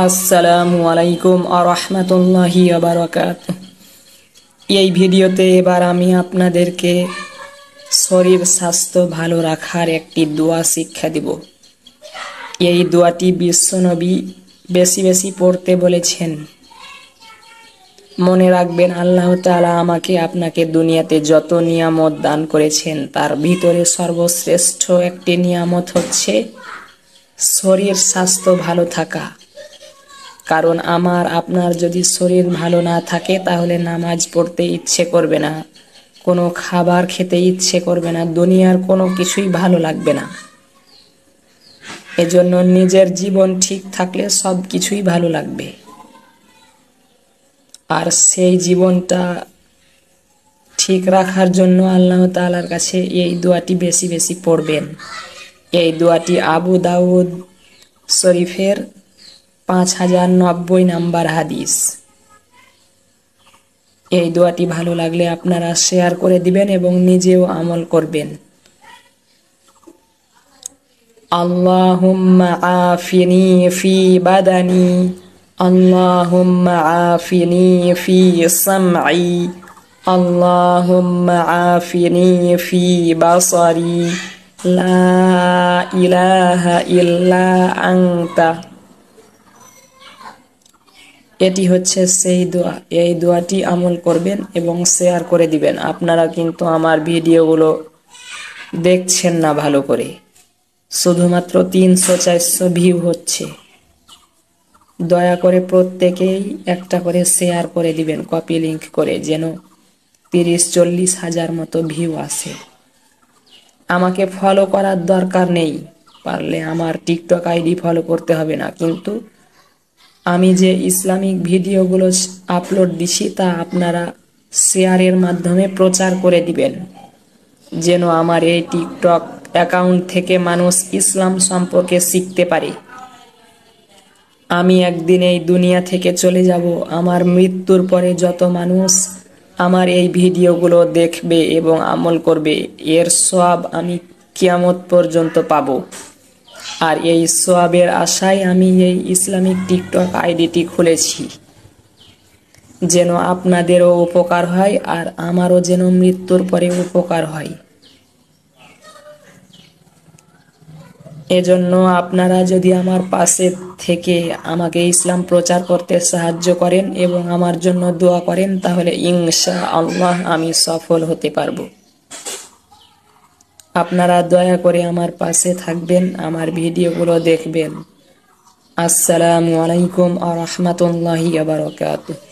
আসসালামু আলাইকুম আরহামাতুল্লাহি ওয়াবারাকাতুহু। এই ভিডিওতে এবার আমি আপনাদেরকে শরীর স্বাস্থ্য ভালো রাখার একটি দোয়া শিক্ষা দিব। এই দোয়াটি বিশ্বনবী বেশি বেশি পড়তে বলেছেন। মনে রাখবেন, আল্লাহ তাআলা আমাকে আপনাকে দুনিয়াতে যত নিয়ামত দান করেছেন তার ভিতরে সর্বশ্রেষ্ঠ একটি নিয়ামত হচ্ছে শরীর স্বাস্থ্য ভালো থাকা। কারণ আপনার যদি শরীর ভালো না থাকে তাহলে নামাজ পড়তে ইচ্ছে করবে না, কোনো খাবার খেতে ইচ্ছে করবে না, দুনিয়ার কোনো কিছুই ভালো লাগবে না। এজন্য নিজের জীবন ঠিক থাকলে সব কিছুই ভালো লাগবে। আর সেই জীবনটা ঠিক রাখার জন্য আল্লাহ তাআলার কাছে এই দোয়াটি বেশি বেশি পড়বেন। এই দোয়াটি আবু দাউদ শরীফের 5090 নাম্বার হাদিস। এই দোয়াটি ভালো লাগলে আপনারা শেয়ার করে দিবেন এবং নিজেও আমল করবেন। আল্লাহুম্মা আফিনি ফি বাদানি, আল্লাহুম্মা আফিনি ফি সামঈ, আল্লাহুম্মা আফিনি ফি বাসারি, লা ইলাহা ইল্লা আনতা। এটি হচ্ছে সেই দোয়া। এই দোয়াটি আমল করবেন এবং শেয়ার করে দিবেন। আপনারা কিন্তু আমার ভিডিওগুলো দেখছেন না ভালো করে, শুধুমাত্র 300-400 ভিউ হচ্ছে। দয়া করে প্রত্যেকেই একটা করে শেয়ার করে দিবেন, কপি লিংক করে, যেন 30-40 হাজার মতো ভিউ আসে। আমাকে ফলো করার দরকার নেই, পারলে আমার টিকটক আইডি ফলো করতে হবে না, কিন্তু আমি যে ইসলামিক ভিডিওগুলো আপলোড দিছি তা আপনারা শেয়ারের মাধ্যমে প্রচার করে দিবেন, যেন আমার এই টিকটক অ্যাকাউন্ট থেকে মানুষ ইসলাম সম্পর্কে শিখতে পারে। আমি একদিন এই দুনিয়া থেকে চলে যাব, আমার মৃত্যুর পরে যত মানুষ আমার এই ভিডিওগুলো দেখবে এবং আমল করবে, এর সওয়াব আমি কিয়ামত পর্যন্ত পাবো। আর এই সওয়াবের আশায় আমি এই ইসলামিক টিকটক আইডিটি খুলেছি, যেন আপনাদেরও উপকার হয় আর আমারও যেন মৃত্যুর পরে উপকার হয়। এজন্য আপনারা যদি আমার পাশে থেকে আমাকে ইসলাম প্রচার করতে সাহায্য করেন এবং আমার জন্য দোয়া করেন, তাহলে ইনশাআল্লাহ আমি সফল হতে পারবো। আপনারা দয়া করে আমার পাশে থাকবেন, আমার ভিডিওগুলো দেখবেন। আসসালামু আলাইকুম ওয়া রাহমাতুল্লাহি ওয়া বারাকাতুহু।